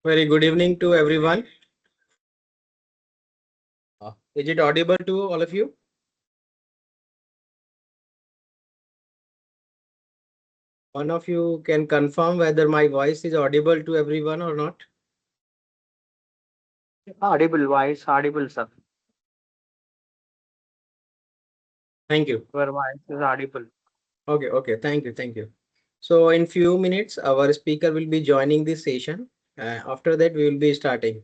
Very good evening to everyone. Is it audible to all of you? One of you can confirm whether my voice is audible to everyone or not. Audible voice, audible, sir. Thank you. Your voice is audible. Okay. Thank you. So in few minutes, our speaker will be joining this session. After that, we will be starting.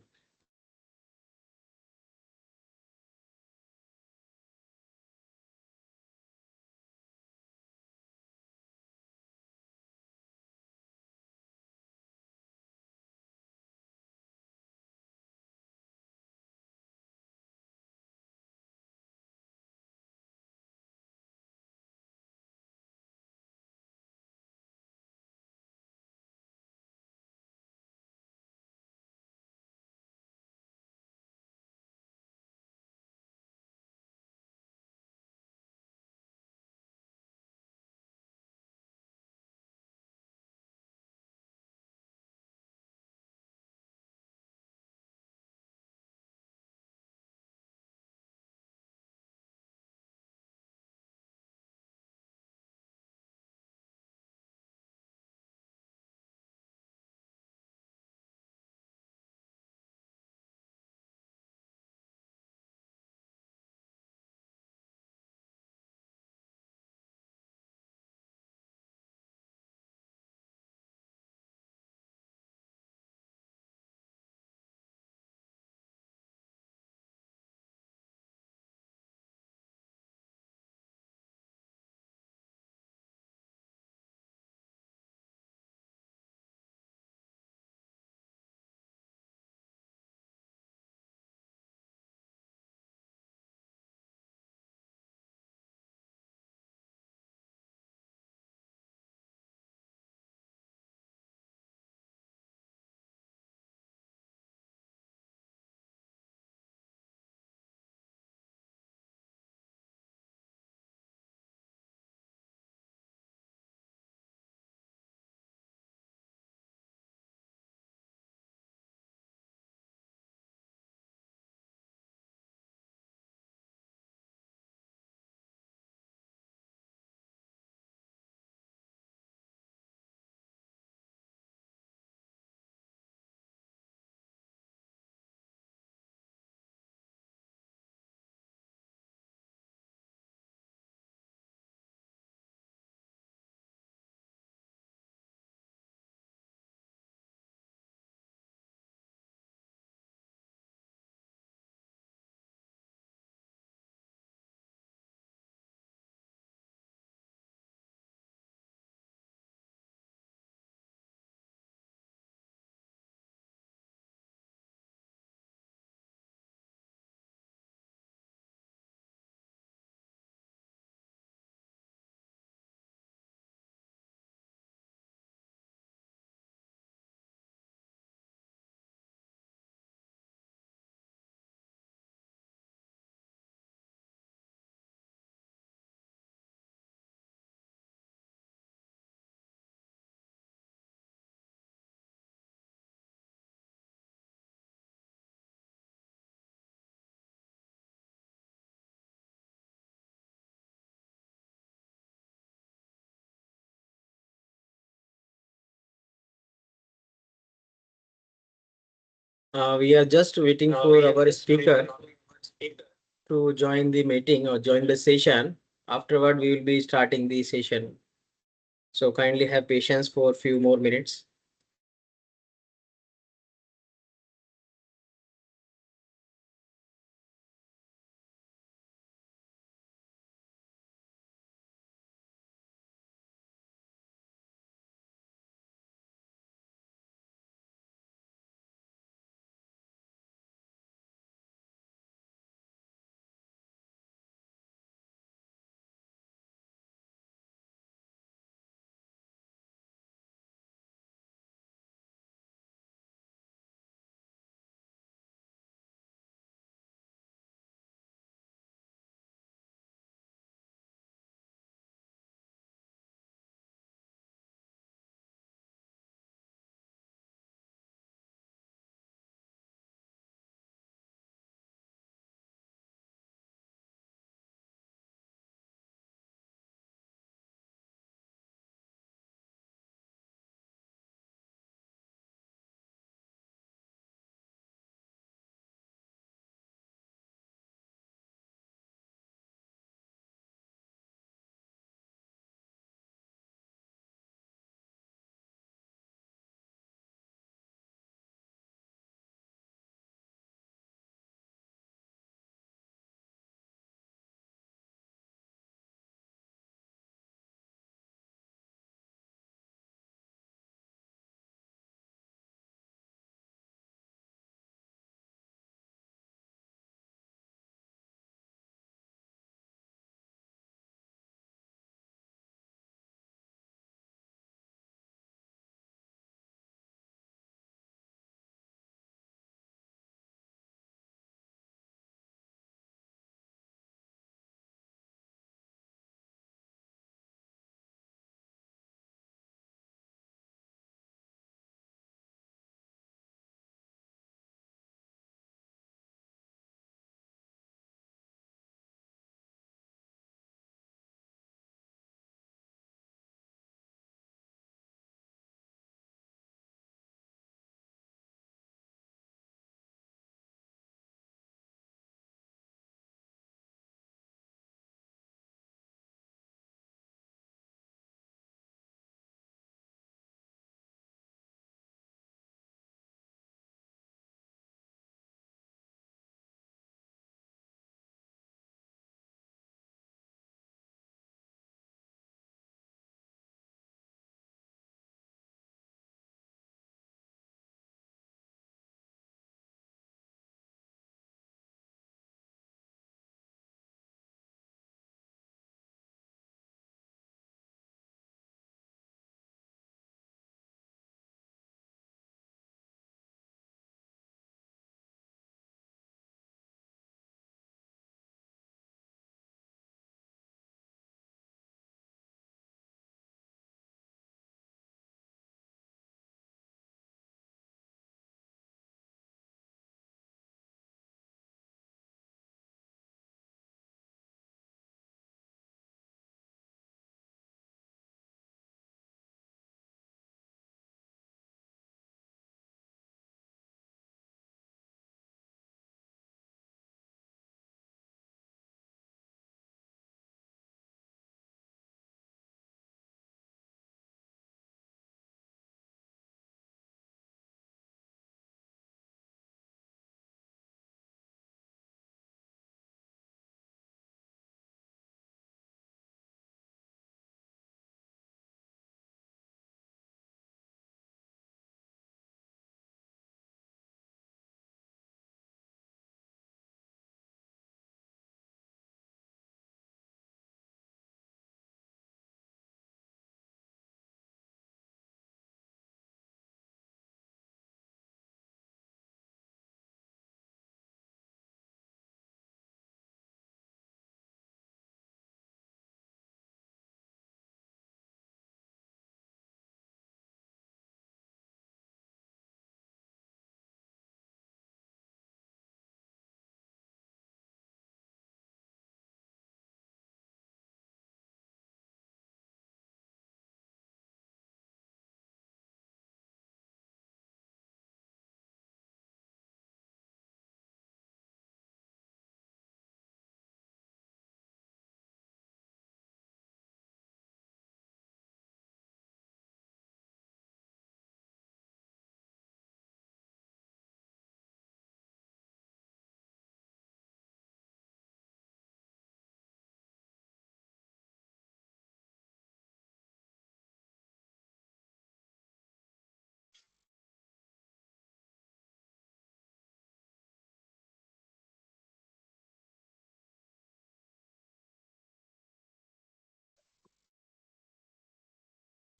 We are just waiting for our speaker to join the meeting or join the session. Afterward, we will be starting the session. So kindly have patience for a few more minutes.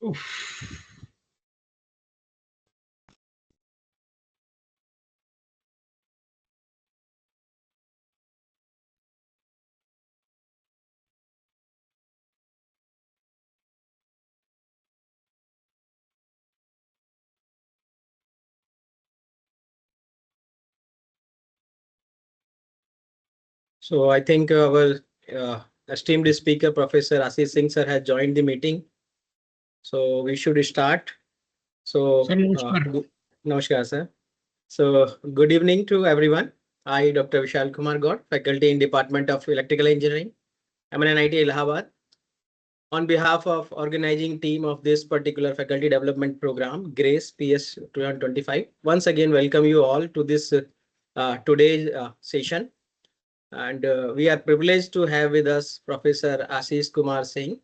Oof. So I think our esteemed speaker, Professor Ashish Singh sir, has joined the meeting. So we should start. So, Sir, namaskar. Namaskar, sir. So, good evening to everyone. I, Dr. Vishal Kumar Gaur, faculty in Department of Electrical Engineering, MNIT Allahabad. On behalf of organizing team of this particular faculty development program, GRACE PS 2025, once again welcome you all to this today's session. And we are privileged to have with us Professor Ashish Kumar Singh,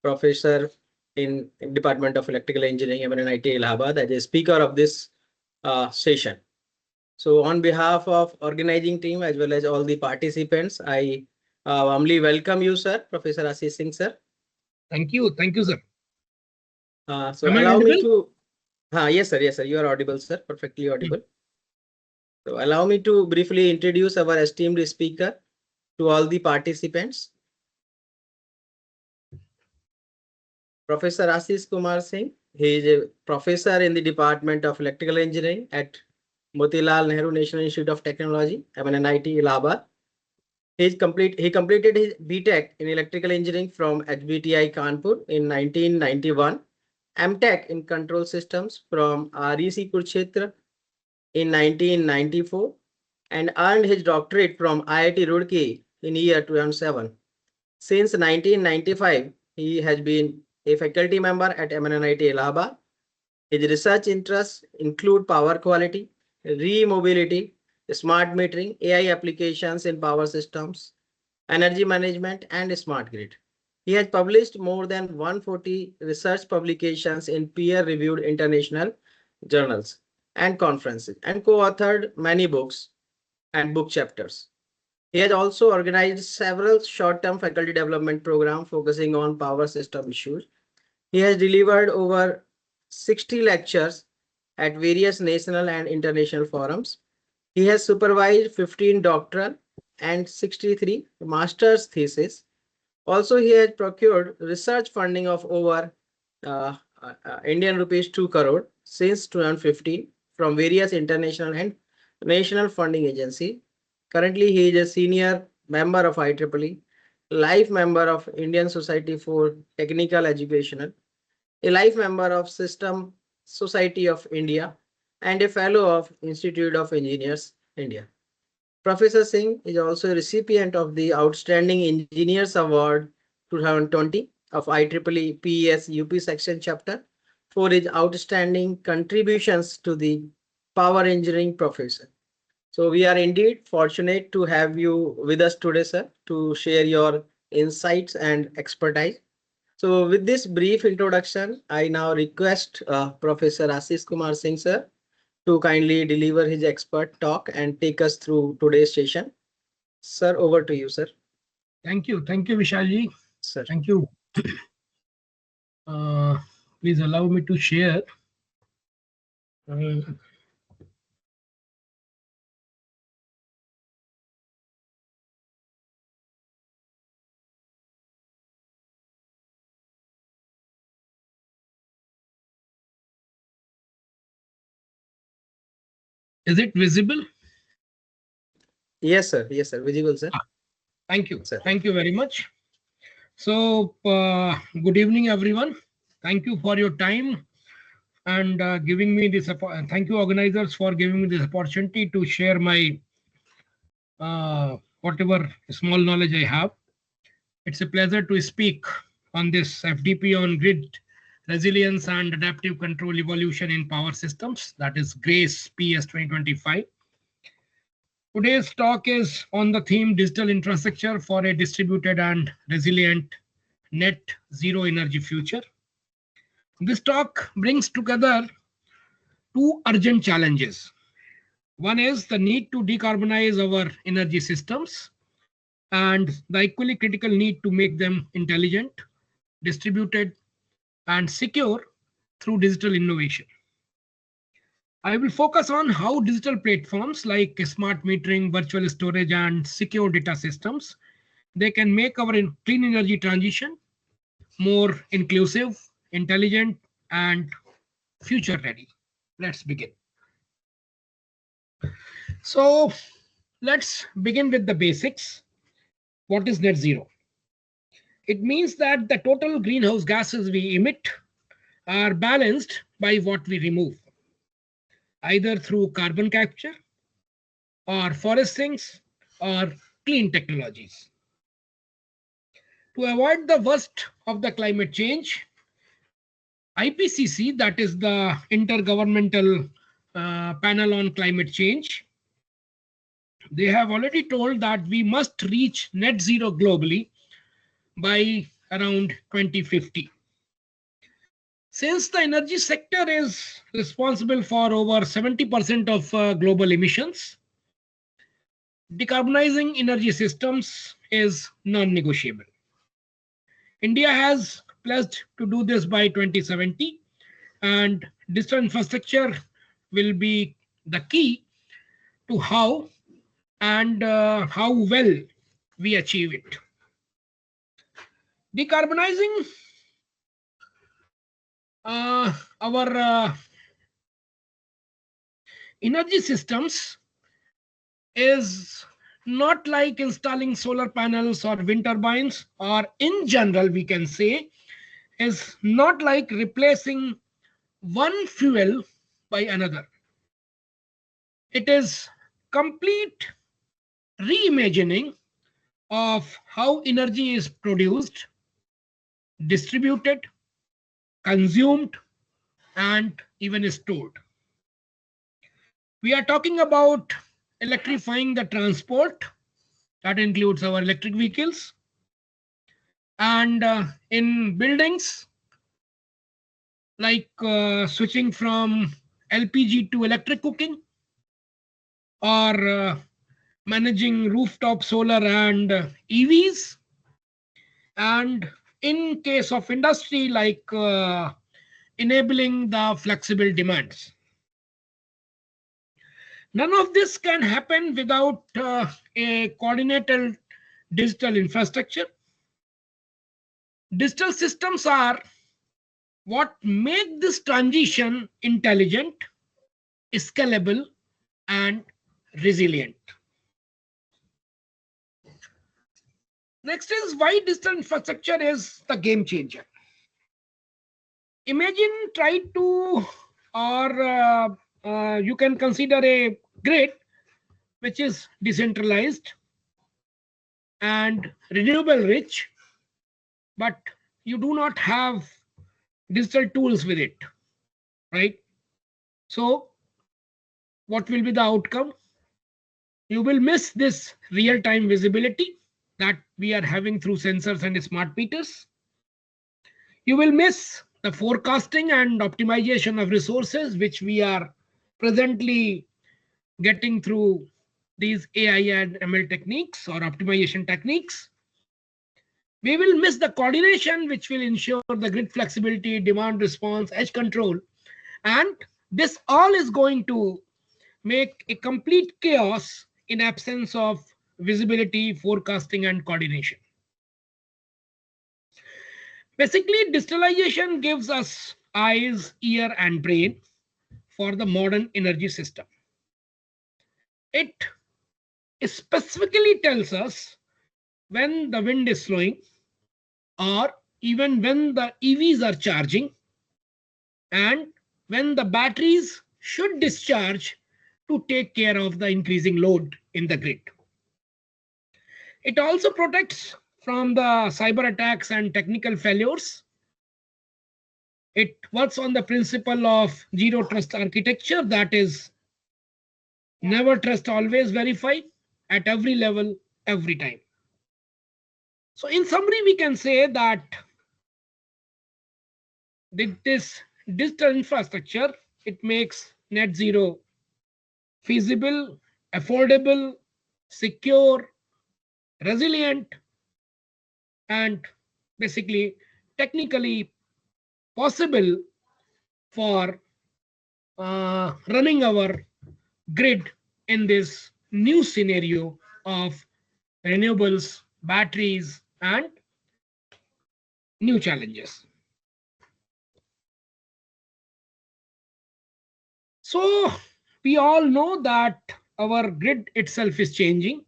Professor in Department of Electrical Engineering, MNIT Allahabad, as a speaker of this session. So on behalf of organizing team as well as all the participants, I warmly welcome you, sir, Professor Ashish Singh, sir. Thank you, sir. So Am I allow me audible? to, yes, sir, you are audible, sir, perfectly audible. So allow me to briefly introduce our esteemed speaker to all the participants. Professor Ashish Kumar Singh, he is a professor in the Department of Electrical Engineering at Motilal Nehru National Institute of Technology, MNIT Allahabad. He completed his BTech in Electrical Engineering from HBTI Kanpur in 1991, MTech in Control Systems from REC Kurukshetra in 1994, and earned his doctorate from IIT Roorkee in year 2007. Since 1995, he has been a faculty member at MNIT Allahabad. His research interests include power quality, re-mobility, smart metering, AI applications in power systems, energy management, and smart grid. He has published more than 140 research publications in peer-reviewed international journals and conferences, and co-authored many books and book chapters. He has also organized several short-term faculty development programs focusing on power system issues. He has delivered over 60 lectures at various national and international forums. He has supervised 15 doctoral and 63 master's theses. Also, he has procured research funding of over Indian rupees 2 crore since 2015 from various international and national funding agency. Currently, he is a senior member of IEEE, life member of Indian Society for Technical Education, a life member of System Society of India, and a fellow of Institute of Engineers, India. Professor Singh is also a recipient of the Outstanding Engineers Award 2020 of IEEE PES UP section chapter for his outstanding contributions to the power engineering profession. So we are indeed fortunate to have you with us today, sir, to share your insights and expertise. So with this brief introduction, I now request Professor Ashish Kumar Singh, sir, to kindly deliver his expert talk and take us through today's session. Sir, over to you, sir. Thank you, Vishalji. Sir. Thank you. Please allow me to share. Is it visible? Yes, sir. Yes, sir. Visible, sir. Thank you. Sir. Thank you very much. So, good evening, everyone. Thank you for your time and giving me this. Thank you, organizers, for giving me this opportunity to share my whatever small knowledge I have. It's a pleasure to speak on this FDP on grid resilience and adaptive control evolution in power systems, that is GRACE PS 2025. Today's talk is on the theme digital infrastructure for a distributed and resilient net zero energy future. This talk brings together two urgent challenges. One is the need to decarbonize our energy systems and the equally critical need to make them intelligent, distributed, and secure through digital innovation. I will focus on how digital platforms like smart metering, virtual storage, and secure data systems, they can make our clean energy transition more inclusive, intelligent, and future ready. Let's begin. So let's begin with the basics. What is net zero? It means that the total greenhouse gases we emit are balanced by what we remove, either through carbon capture or forest sinks or clean technologies. To avoid the worst of the climate change, IPCC, that is the Intergovernmental Panel on Climate Change, they have already told that we must reach net zero globally by around 2050. Since the energy sector is responsible for over 70% of global emissions, decarbonizing energy systems is non-negotiable. India has pledged to do this by 2070, and digital infrastructure will be the key to how well we achieve it. Decarbonizing our energy systems is not like installing solar panels or wind turbines, or in general, we can say, is not like replacing one fuel by another. It is complete reimagining of how energy is produced, distributed, consumed, and even stored. We are talking about electrifying the transport. That includes our electric vehicles. And in buildings, like switching from LPG to electric cooking, or managing rooftop solar and EVs. And in case of industry, like enabling the flexible demands. None of this can happen without a coordinated digital infrastructure. Digital systems are what make this transition intelligent, scalable, and resilient. Next is why digital infrastructure is the game changer. Imagine try to, or you can consider a grid which is decentralized and renewable rich, but you do not have digital tools with it, right? So what will be the outcome? You will miss this real-time visibility that we are having through sensors and smart meters. You will miss the forecasting and optimization of resources, which we are presently getting through these AI and ML techniques or optimization techniques. We will miss the coordination, which will ensure the grid flexibility, demand response, edge control. And this all is going to make a complete chaos in absence of visibility, forecasting, and coordination. Basically, digitalization gives us eyes, ear, and brain for the modern energy system. It specifically tells us when the wind is slowing, or even when the EVs are charging, and when the batteries should discharge to take care of the increasing load in the grid. It also protects from the cyber attacks and technical failures. It works on the principle of zero trust architecture, that is, never trust, always verify at every level, every time. So in summary, we can say that this digital infrastructure, it makes net zero feasible, affordable, secure, resilient, and basically technically possible for running our grid in this new scenario of renewables, batteries, and new challenges. So we all know that our grid itself is changing.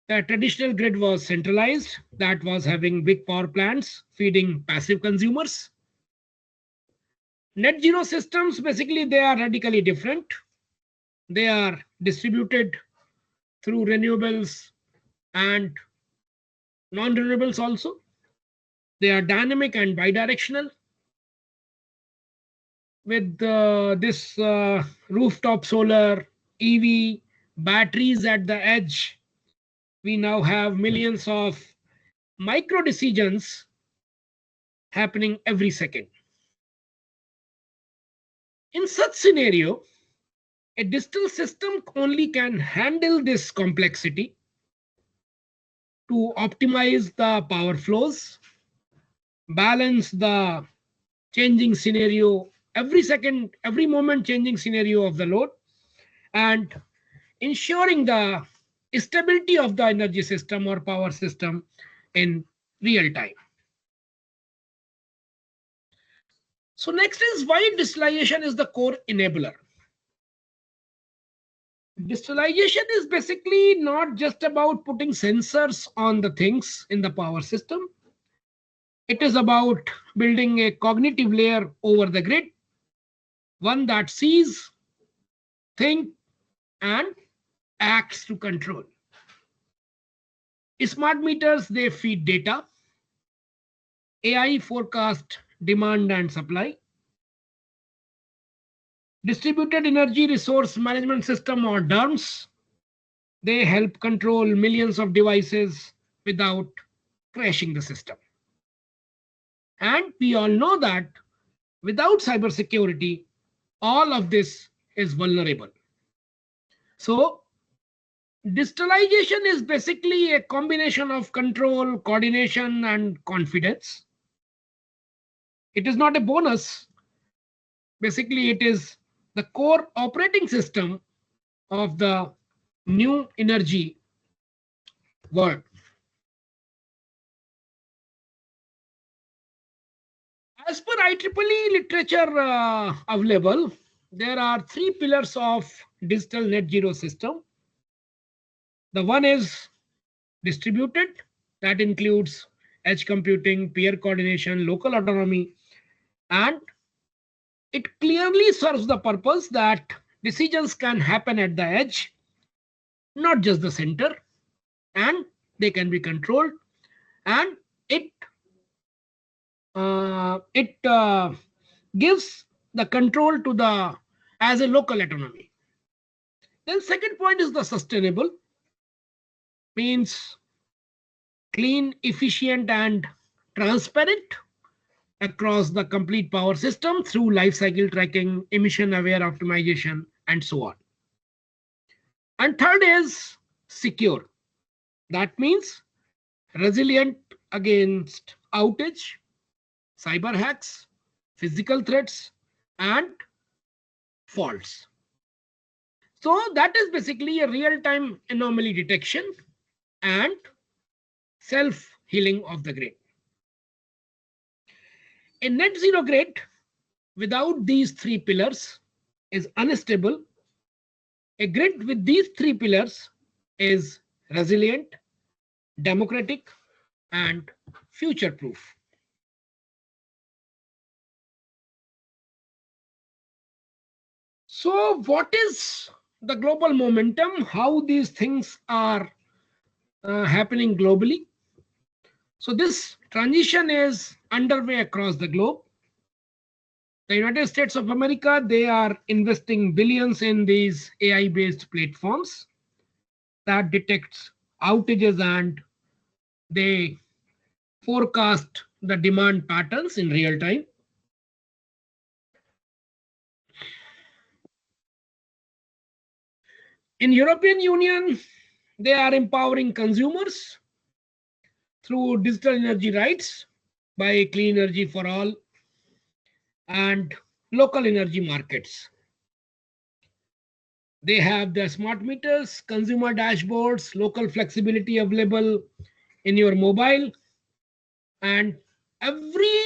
The traditional grid was centralized, that was having big power plants feeding passive consumers. Net zero systems, basically, they are radically different. They are distributed through renewables and non-renewables also. They are dynamic and bidirectional. With this rooftop solar, EV, batteries at the edge, we now have millions of micro decisions happening every second. In such scenario, a digital system only can handle this complexity to optimize the power flows, balance the changing scenario, every second, every moment changing scenario of the load, and ensuring the stability of the energy system or power system in real time. So next is why digitalization is the core enabler. Digitalization is basically not just about putting sensors on the things in the power system. It is about building a cognitive layer over the grid, one that sees, thinks, and acts to control. Smart meters, they feed data. AI forecast demand and supply. Distributed energy resource management system, or DERMS, they help control millions of devices without crashing the system. And we all know that without cybersecurity, all of this is vulnerable. So digitalization is basically a combination of control, coordination, and confidence. It is not a bonus. Basically, it is the core operating system of the new energy world. As per IEEE literature available, there are three pillars of digital net zero system. The one is distributed, that includes edge computing, peer coordination, local autonomy, and it clearly serves the purpose that decisions can happen at the edge, not just the center, and they can be controlled, and it gives the control to the as a local autonomy. Then second point is the sustainable, means clean, efficient, and transparent across the complete power system through life cycle tracking, emission aware optimization, and so on. And third is secure. That means resilient against outage, cyber hacks, physical threats, and faults. So that is basically a real-time anomaly detection and self-healing of the grid. A net zero grid without these three pillars is unstable. A grid with these three pillars is resilient, democratic, and future-proof. So what is the global momentum? How these things are happening globally? So this transition is underway across the globe. The United States of America, they are investing billions in these AI-based platforms that detects outages and they forecast the demand patterns in real time. In European Union, they are empowering consumers through digital energy rights by Clean Energy for All. and local energy markets. They have the smart meters, consumer dashboards, local flexibility available in your mobile, and every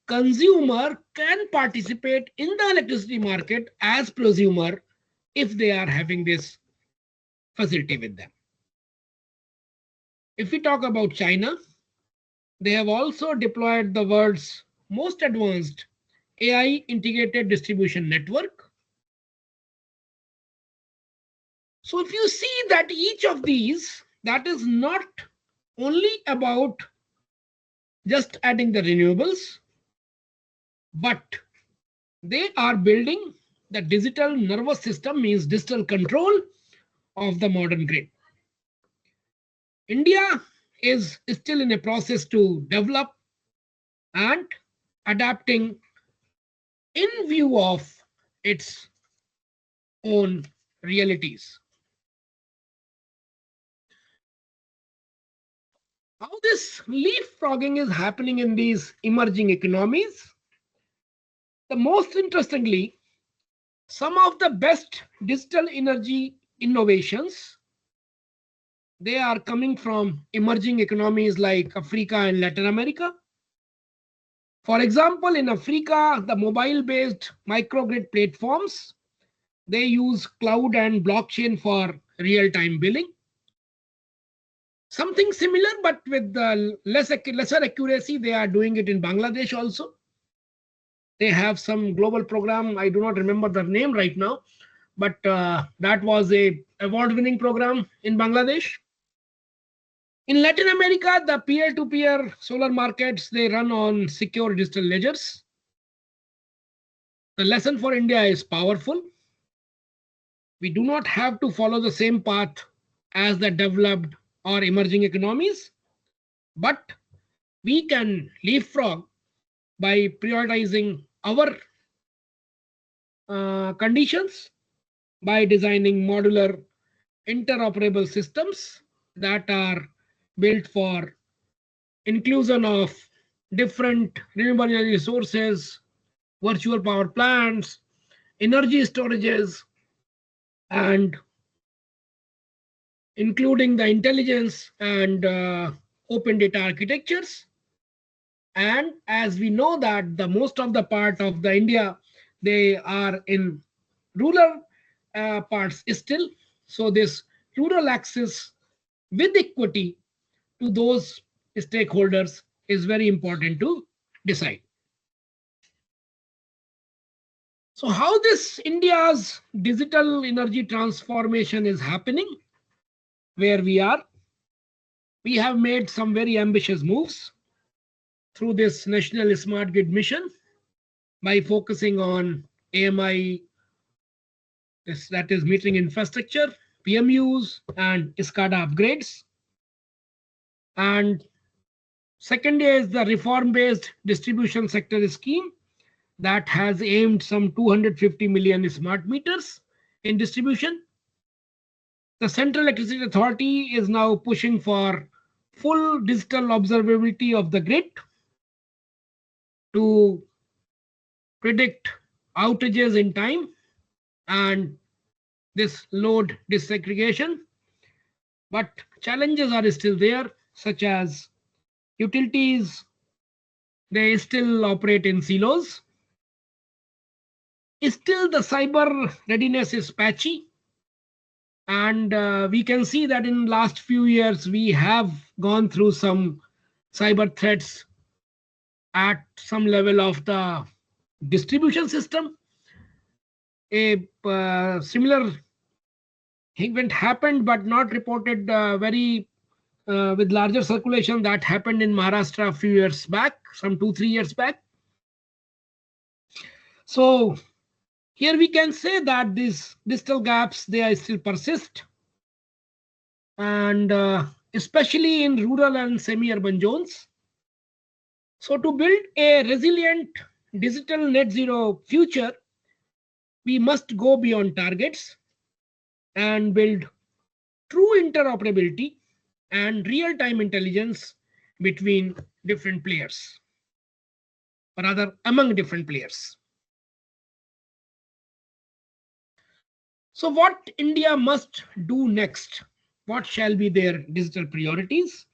consumer can participate in the electricity market as prosumer if they are having this facility with them. If we talk about China, they have also deployed the world's most advanced AI integrated distribution network. So if you see that each of these, that is not only about just adding the renewables, but they are building the digital nervous system, means digital control of the modern grid. India is still in a process to develop and adapting in view of its own realities. How this leapfrogging is happening in these emerging economies? The most interestingly, some of the best digital energy innovations, they are coming from emerging economies like Africa and Latin America. For example, in Africa, the mobile-based microgrid platforms, they use cloud and blockchain for real-time billing. Something similar, but with lesser accuracy, they are doing it in Bangladesh also. They have some global program, I do not remember the name right now, but that was a award-winning program in Bangladesh. In Latin America, the peer-to-peer solar markets, they run on secure digital ledgers. The lesson for India is powerful. We do not have to follow the same path as the developed or emerging economies, but we can leapfrog by prioritizing our conditions, by designing modular interoperable systems that are built for inclusion of different renewable energy sources, virtual power plants, energy storages, and including the intelligence and open data architectures. And as we know that the most of the part of the India, they are in rural parts still. So this rural access with equity to those stakeholders is very important to decide. So how this India's digital energy transformation is happening, where we are, we have made some very ambitious moves through this National Smart Grid Mission by focusing on AMI, that is metering infrastructure, PMUs, and SCADA upgrades. And second is the reform-based distribution sector scheme that has aimed some 250 million smart meters in distribution. The Central Electricity Authority is now pushing for full digital observability of the grid to predict outages in time and this load disaggregation. But challenges are still there, such as utilities, they still operate in silos. Still, the cyber readiness is patchy. And we can see that in last few years, we have gone through some cyber threats at some level of the distribution system. A similar event happened, but not reported with larger circulation, that happened in Maharashtra a few years back, some 2-3 years back. So here we can say that these digital gaps, they still persist, and especially in rural and semi-urban zones. So to build a resilient digital net zero future, we must go beyond targets and build true interoperability and real-time intelligence between different players, or rather among different players. So what India must do next? What shall be their digital priorities?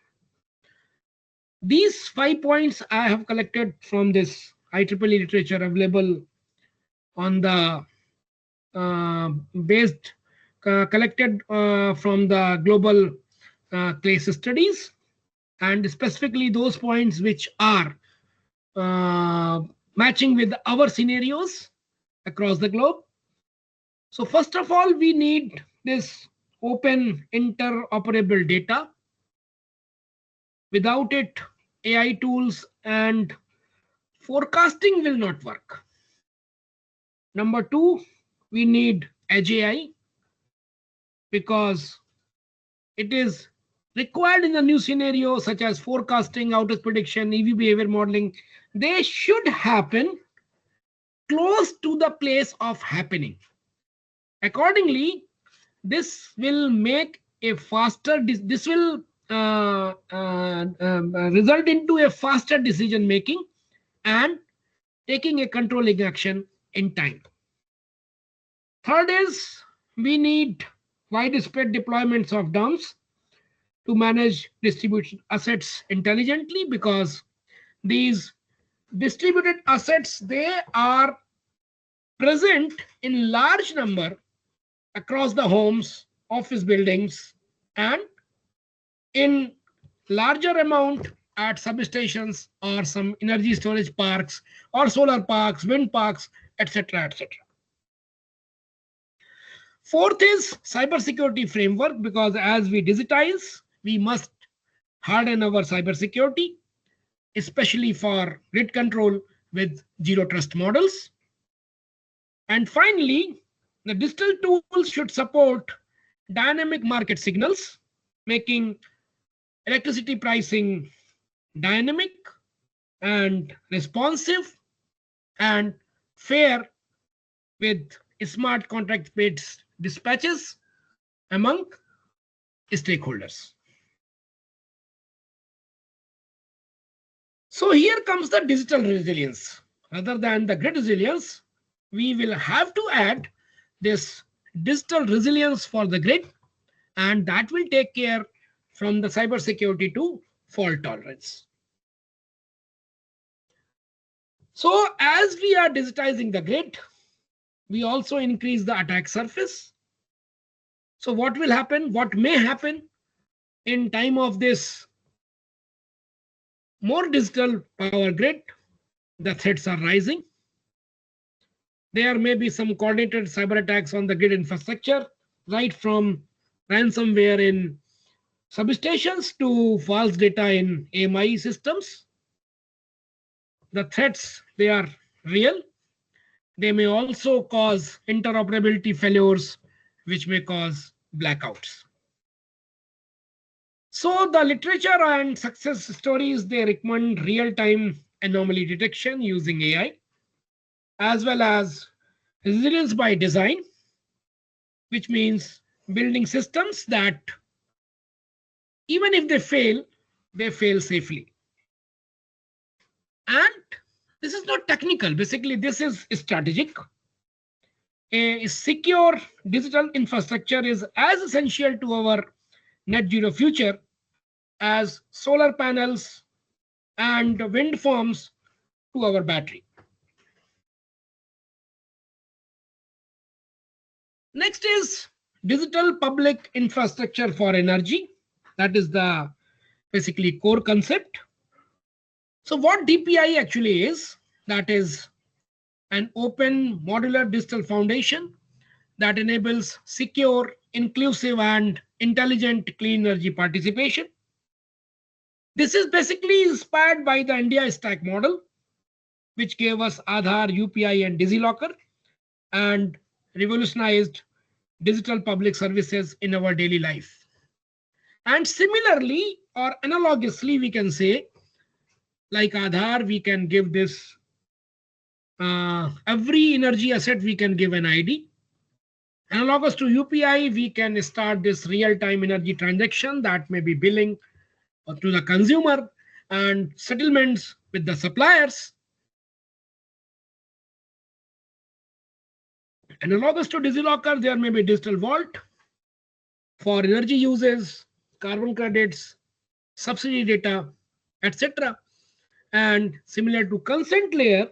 These 5 points I have collected from this IEEE literature available on the based collected from the global case studies, and specifically those points which are matching with our scenarios across the globe. So first of all, we need this open interoperable data. Without it, AI tools and forecasting will not work. Number two, we need Edge AI because it is required in the new scenario such as forecasting, outage prediction, EV behavior modeling. They should happen close to the place of happening. Accordingly, this will make a faster, this will result into a faster decision making and taking a controlling action in time. Third is we need widespread deployments of DOMs to manage distributed assets intelligently, because these distributed assets, they are present in large number across the homes, office buildings, and in larger amount at substations or some energy storage parks or solar parks, wind parks, etc., etc. Fourth is cybersecurity framework, because as we digitize, we must harden our cybersecurity, especially for grid control with zero trust models. And finally, the digital tools should support dynamic market signals, making electricity pricing dynamic and responsive and fair with smart contract-based dispatches among stakeholders. So here comes the digital resilience. Rather than the grid resilience, we will have to add this digital resilience for the grid, and that will take care from the cybersecurity to fault tolerance. So as we are digitizing the grid, we also increase the attack surface. So what will happen? What may happen in time of this more digital power grid? The threats are rising. There may be some coordinated cyber attacks on the grid infrastructure, right from ransomware in substations to false data in AMI systems. The threats, they are real. They may also cause interoperability failures, which may cause blackouts. So the literature and success stories, they recommend real-time anomaly detection using AI, as well as resilience by design, which means building systems that even if they fail safely. And this is not technical. Basically, this is strategic. A secure digital infrastructure is as essential to our net zero future as solar panels and wind farms to our battery. Next is digital public infrastructure for energy. That is the basically core concept. So what DPI actually is, that is an open modular digital foundation that enables secure, inclusive, and intelligent clean energy participation. This is basically inspired by the India Stack model, which gave us Aadhaar, UPI, and DigiLocker, and revolutionized digital public services in our daily life. And similarly, or analogously, we can say, like Aadhaar, we can give this, every energy asset, we can give an ID. Analogous to UPI, we can start this real-time energy transaction that may be billing to the consumer and settlements with the suppliers. Analogous to DigiLocker, there may be digital vault for energy uses, carbon credits, subsidy data, etc. And similar to consent layer,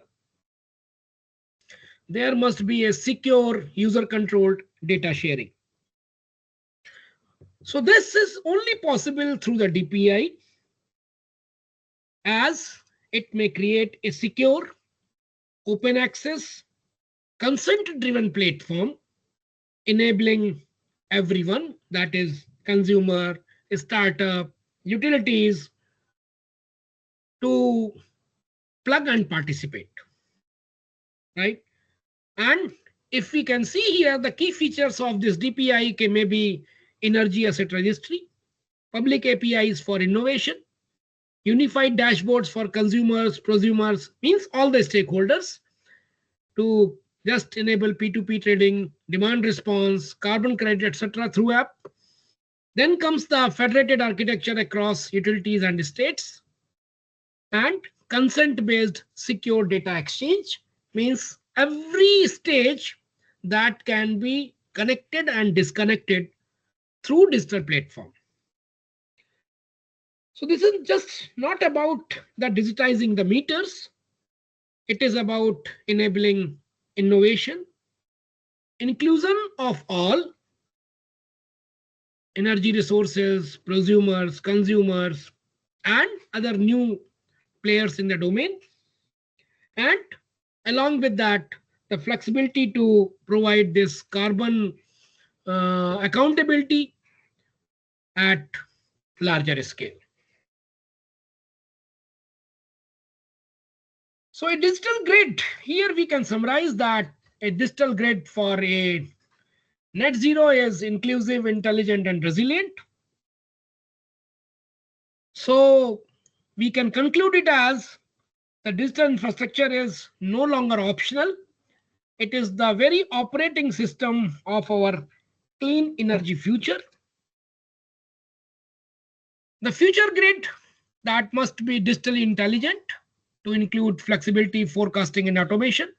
there must be a secure user-controlled data sharing. So this is only possible through the DPI, as it may create a secure, open access, consent-driven platform enabling everyone, that is consumer, startup, utilities, to plug and participate, right? And if we can see here, the key features of this DPI may be energy asset registry, public APIs for innovation, unified dashboards for consumers, prosumers, means all the stakeholders, to just enable P2P trading, demand response, carbon credit, etc. through app. Then comes the federated architecture across utilities and states, and consent-based secure data exchange, means every stage that can be connected and disconnected through digital platform. So this is just not about the digitizing the meters. It is about enabling innovation, inclusion of all energy resources, prosumers, consumers, and other new players in the domain. And along with that, the flexibility to provide this carbon accountability at larger scale. So a digital grid, here we can summarize that a digital grid for a net zero is inclusive, intelligent, and resilient. So we can conclude it as the digital infrastructure is no longer optional. It is the very operating system of our clean energy future. The future grid that must be digitally intelligent to include flexibility, forecasting, and automation.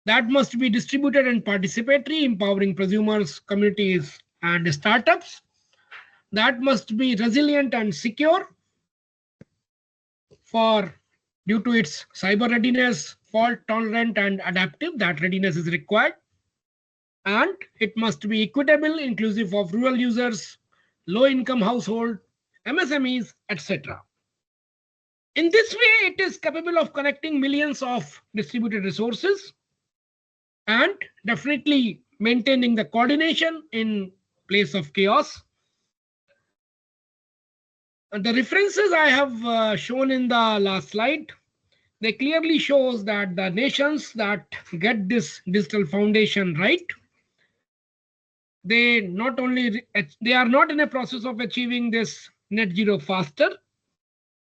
That must be distributed and participatory, empowering prosumers, communities, and startups. That must be resilient and secure due to its cyber readiness, fault tolerant, and adaptive. That readiness is required. And it must be equitable, inclusive of rural users, low-income household, MSMEs, etc. In this way, it is capable of connecting millions of distributed resources and definitely maintaining the coordination in place of chaos. The references I have shown in the last slide, they clearly shows that the nations that get this digital foundation right, they are not in a process of achieving this net zero faster,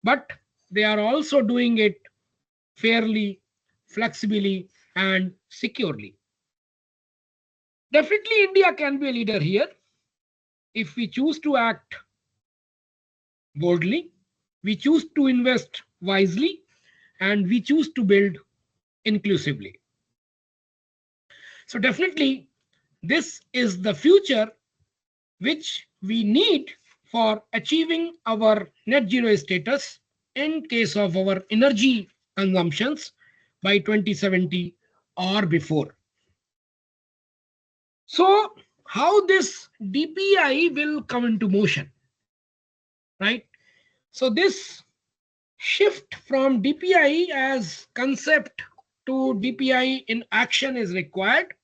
but they are also doing it fairly, flexibly, and securely. Definitely India can be a leader here if we choose to act boldly, we choose to invest wisely, and we choose to build inclusively. So definitely this is the future which we need for achieving our net zero status in case of our energy consumptions by 2070 or before. So how this DPI will come into motion, right? So this shift from DPI as concept to DPI in action is required.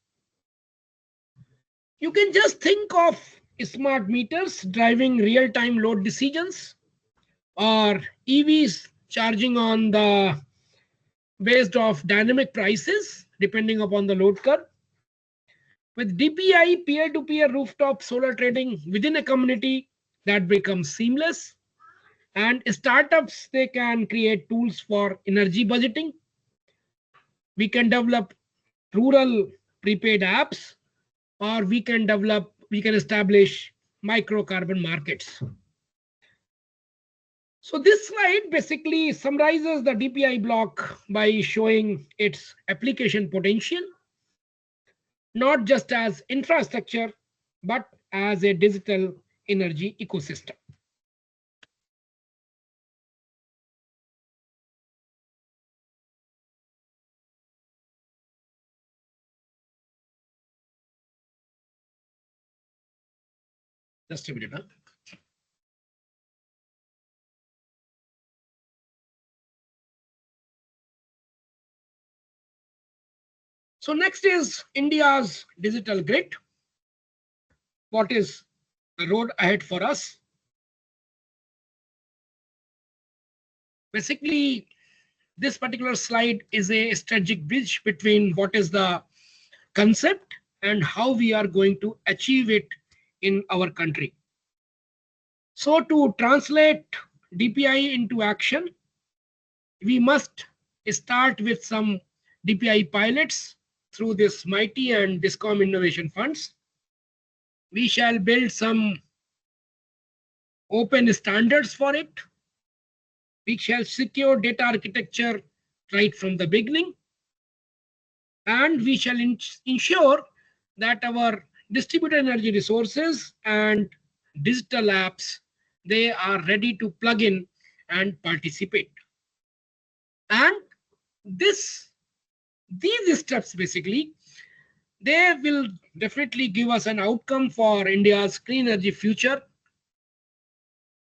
You can just think of smart meters driving real-time load decisions, or EVs charging on the based of dynamic prices depending upon the load curve. With DPI, peer-to-peer rooftop solar trading within a community, that becomes seamless. And startups, they can create tools for energy budgeting. We can develop rural prepaid apps, or we can establish microcarbon markets. So this slide basically summarizes the DPI block by showing its application potential. not just as infrastructure, but as a digital energy ecosystem. Just a minute. Huh? So next is India's digital grid. What is the road ahead for us? Basically, this particular slide is a strategic bridge between what is the concept and how we are going to achieve it in our country. So to translate DPI into action, we must start with some DPI pilots through this MIGHTY and DISCOM innovation funds. We shall build some open standards for it. We shall secure data architecture right from the beginning. And we shall ensure that our distributed energy resources and digital apps, they are ready to plug in and participate. And these steps basically, they will definitely give us an outcome for India's clean energy future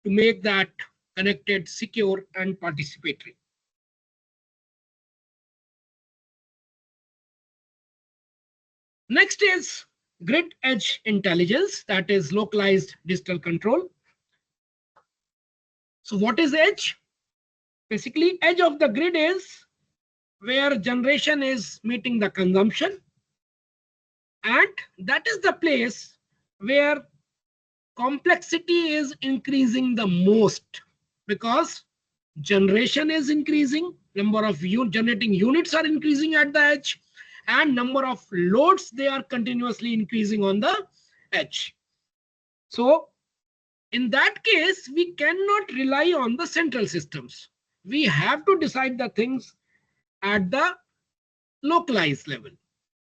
to make that connected, secure, and participatory. Next is grid edge intelligence, that is localized digital control. So what is edge? Basically, edge of the grid is where generation is meeting the consumption, and that is the place where complexity is increasing the most, because generation is increasing, number of generating units are increasing at the edge, and number of loads, they are continuously increasing on the edge. So in that case, we cannot rely on the central systems. We have to decide the things at the localized level.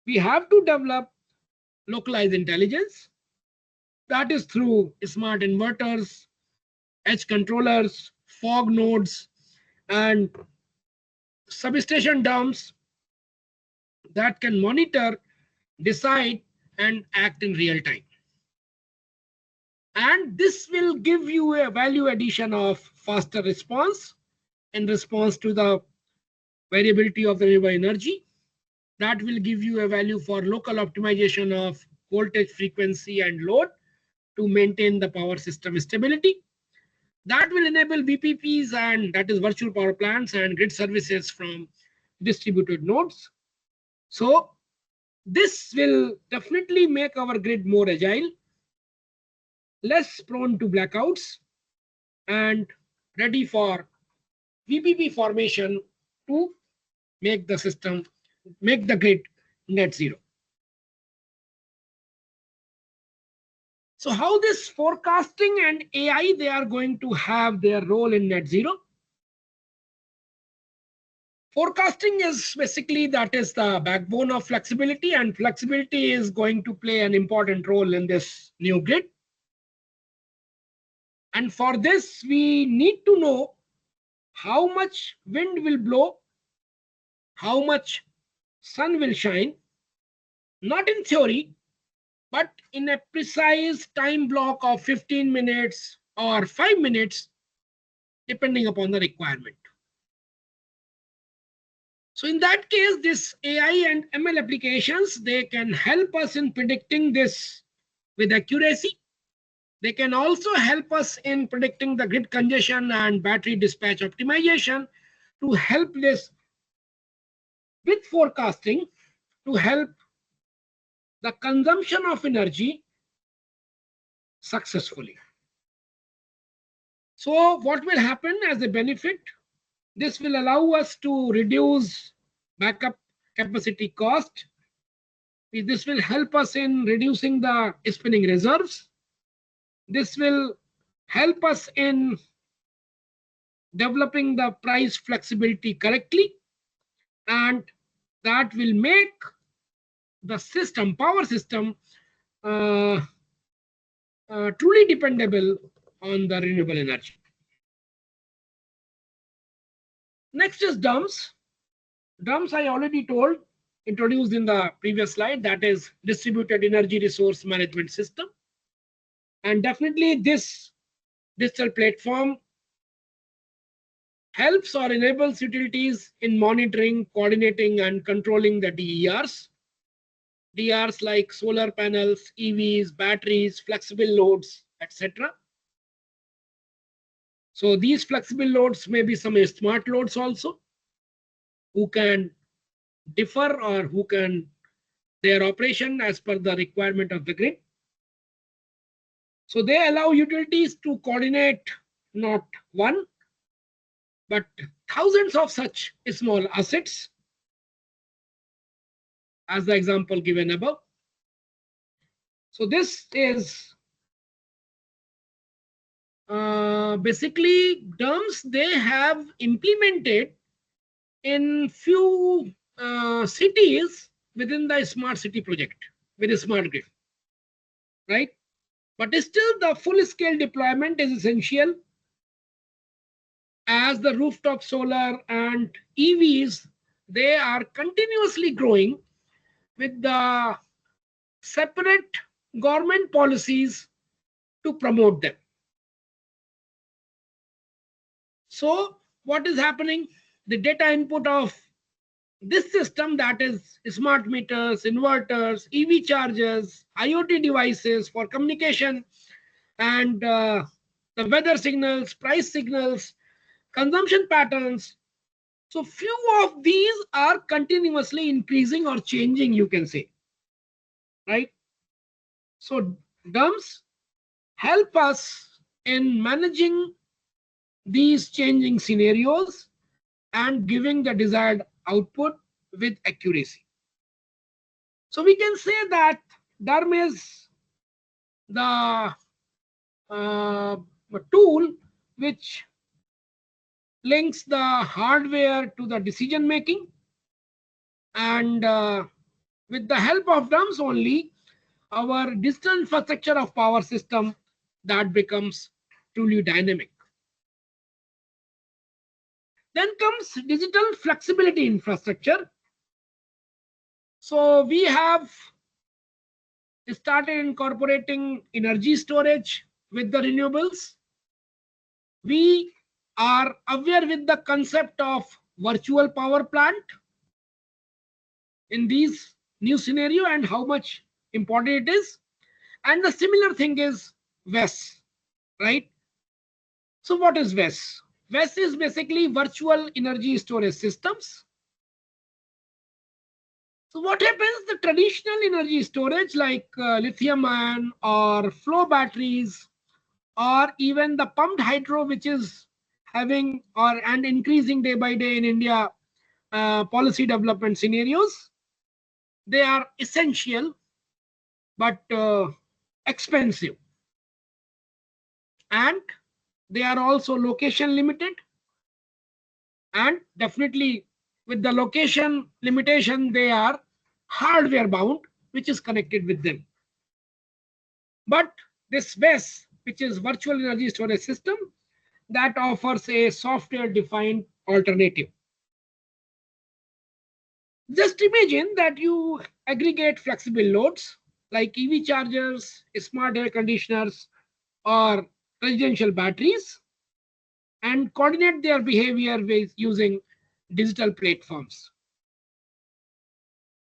We have to develop localized intelligence, that is through smart inverters, edge controllers, fog nodes, and substation dumps that can monitor, decide, and act in real time. And this will give you a value addition of faster response in response to the variability of the renewable energy. That will give you a value for local optimization of voltage, frequency, and load to maintain the power system stability. That will enable VPPs, and that is virtual power plants, and grid services from distributed nodes. So this will definitely make our grid more agile, less prone to blackouts, and ready for VPP formation to make the system, make the grid net zero. So how this forecasting and AI, they are going to have their role in net zero? Forecasting is basically, that is the backbone of flexibility, and flexibility is going to play an important role in this new grid. And for this, we need to know how much wind will blow, how much sun will shine, not in theory, but in a precise time block of 15 minutes or 5 minutes, depending upon the requirement. So in that case, this AI and ML applications, they can help us in predicting this with accuracy. They can also help us in predicting the grid congestion and battery dispatch optimization to help this with forecasting, to help the consumption of energy successfully. So what will happen as a benefit? This will allow us to reduce backup capacity cost. This will help us in reducing the spinning reserves. This will help us in developing the price flexibility correctly, and that will make the system, power system, truly dependable on the renewable energy. Next is DUMS. DUMS I already told, introduced in the previous slide, that is Distributed Energy Resource Management System. And definitely this digital platform helps or enables utilities in monitoring, coordinating, and controlling the DERs. DERs like solar panels, EVs, batteries, flexible loads, etc. So these flexible loads may be some smart loads also, who can differ or who can their operation as per the requirement of the grid. So they allow utilities to coordinate not one, but thousands of such small assets, as the example given above. So this is basically DUMS they have implemented in few cities within the smart city project with a smart grid, right? But still the full scale deployment is essential, as the rooftop solar and EVs, they are continuously growing with the separate government policies to promote them. So what is happening? The data input of this system, that is smart meters, inverters, EV chargers, IoT devices for communication, and the weather signals, price signals, consumption patterns. So few of these are continuously increasing or changing, you can say, right? So DUMS help us in managing these changing scenarios and giving the desired output with accuracy. So we can say that DURM is the tool which links the hardware to the decision making, and with the help of DUMS only, our digital infrastructure of power system that becomes truly dynamic. Then comes digital flexibility infrastructure. So we have started incorporating energy storage with the renewables. We are aware with the concept of virtual power plant in these new scenario and how much important it is. And the similar thing is VESS, right? So what is VESS? VESS is basically virtual energy storage systems. So what happens? The traditional energy storage like lithium ion or flow batteries, or even the pumped hydro, which is having and increasing day by day in India policy development scenarios, they are essential but expensive, and they are also location limited, and definitely with the location limitation they are hardware bound, which is connected with them. But this VESS, which is virtual energy storage system, that offers a software defined alternative. Just imagine that you aggregate flexible loads like EV chargers, smart air conditioners, or residential batteries, and coordinate their behavior with using digital platforms.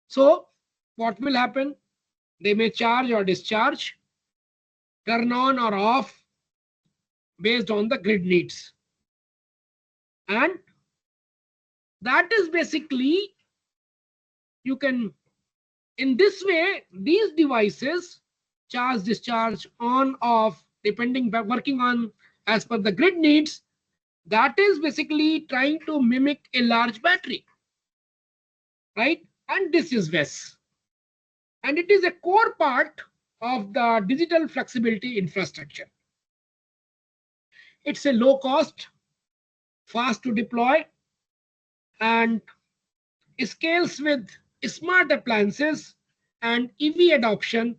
So what will happen? They may charge or discharge, turn on or off based on the grid needs. And that is basically, you can, in this way, these devices charge, discharge, on, off, depending, working on as per the grid needs. That is basically trying to mimic a large battery, right? And this is VESS. And it is a core part of the digital flexibility infrastructure. It's a low cost, fast to deploy, and scales with smart appliances and EV adoption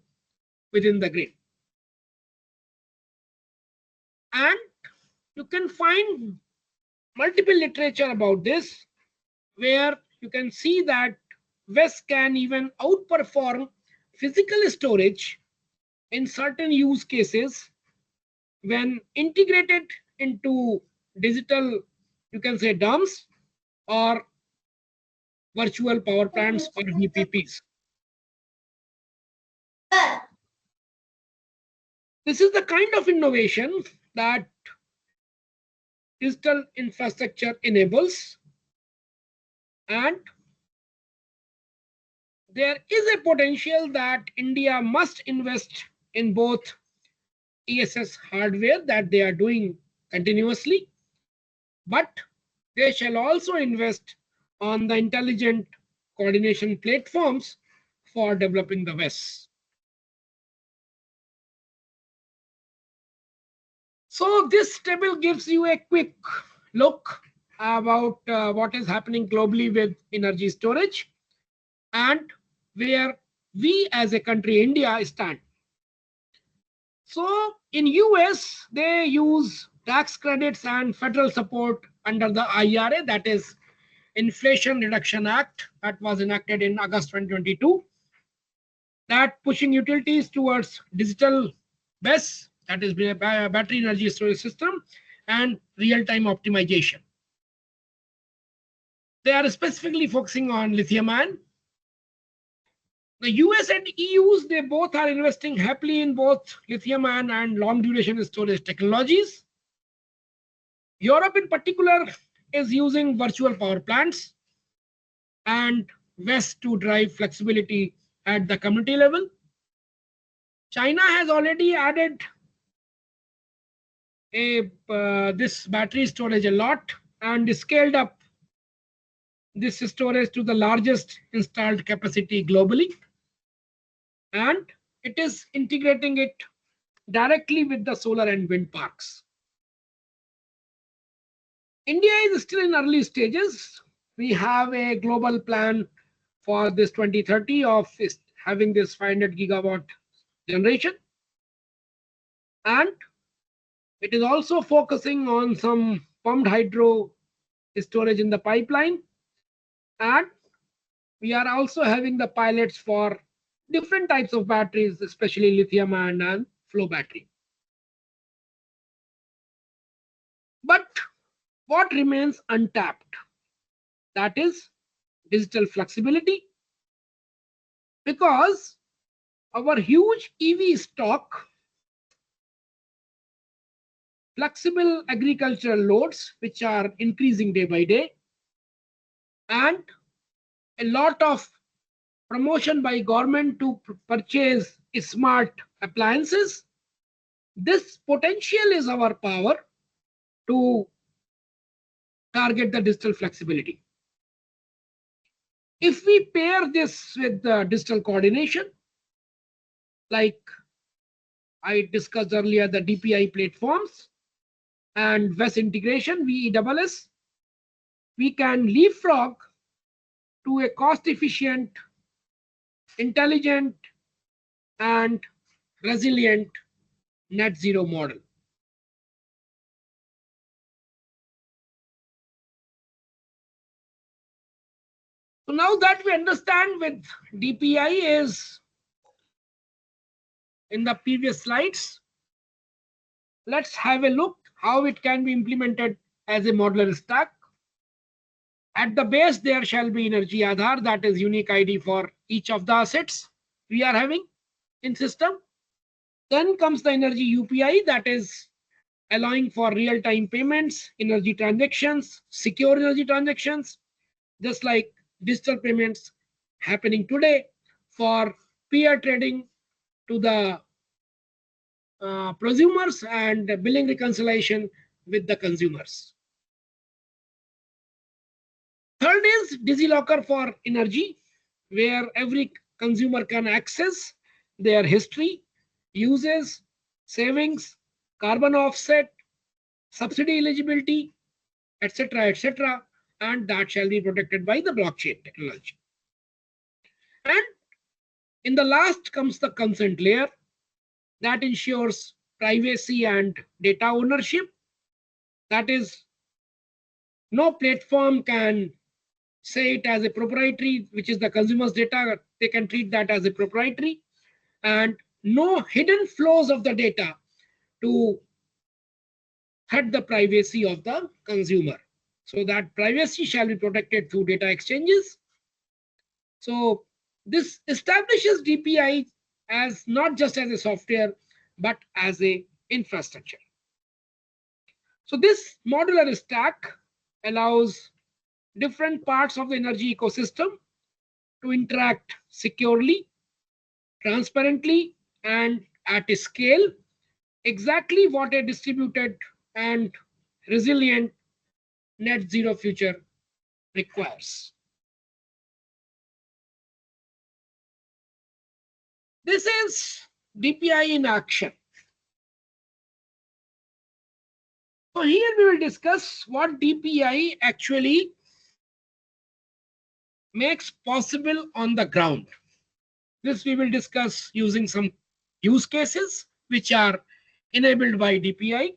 within the grid. And you can find multiple literature about this, where you can see that WES can even outperform physical storage in certain use cases when integrated into digital, you can say, DOMs or virtual power plants or VPPs. This is the kind of innovation that digital infrastructure enables, and there is a potential that India must invest in both ESS hardware that they are doing continuously, but they shall also invest on the intelligent coordination platforms for developing the WES. So this table gives you a quick look about what is happening globally with energy storage and where we as a country, India, stand. So in US, they use tax credits and federal support under the IRA, that is Inflation Reduction Act, that was enacted in August 2022, that pushing utilities towards digital BESS, that is battery energy storage system, and real-time optimization. They are specifically focusing on lithium-ion. The US and EUs, they both are investing heavily in both lithium-ion and long-duration storage technologies. Europe in particular is using virtual power plants and WES to drive flexibility at the community level. China has already added this battery storage a lot and scaled up this storage to the largest installed capacity globally. And it is integrating it directly with the solar and wind parks. India is still in early stages. We have a global plan for this 2030 of having this 500 gigawatt generation. And it is also focusing on some pumped hydro storage in the pipeline. And we are also having the pilots for different types of batteries, especially lithium ion and flow battery. But what remains untapped? That is digital flexibility, because our huge EV stock, flexible agricultural loads, which are increasing day by day, and a lot of promotion by government to purchase smart appliances. This potential is our power to target the digital flexibility. If we pair this with the digital coordination, like I discussed earlier, the DPI platforms and WES integration, VESS, we can leapfrog to a cost-efficient, intelligent, and resilient net zero model. So now that we understand with DPI is in the previous slides, let's have a look how it can be implemented as a modular stack. At the base, there shall be energy Aadhaar, that is unique ID for each of the assets we are having in system. Then comes the energy UPI, that is allowing for real-time payments, energy transactions, secure energy transactions, just like digital payments happening today for peer trading to the prosumers and billing reconciliation with the consumers. Third is DigiLocker for energy, where every consumer can access their history, uses, savings, carbon offset, subsidy eligibility, etc., and that shall be protected by the blockchain technology. And In the last comes the consent layer that ensures privacy and data ownership. That is, no platform can say it as a proprietary, which is the consumer's data. They can treat that as a proprietary, and no hidden flows of the data to hurt the privacy of the consumer. So that privacy shall be protected through data exchanges. So this establishes DPI as not just as a software, but as a infrastructure. So this modular stack allows different parts of the energy ecosystem to interact securely, transparently, and at a scale, exactly what a distributed and resilient net zero future requires. This is DPI in action. So here we will discuss what DPI actually makes possible on the ground. This we will discuss using some use cases which are enabled by DPI.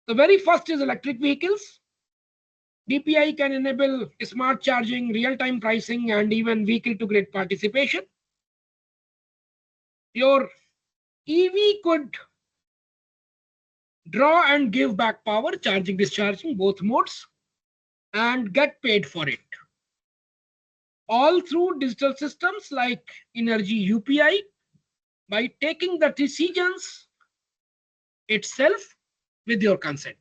The very first is electric vehicles. DPI can enable smart charging, real-time pricing, and even vehicle-to-grid participation. Your EV could draw and give back power, charging, discharging, both modes, and get paid for it. All through digital systems like Energy UPI, by taking the decisions itself with your consent.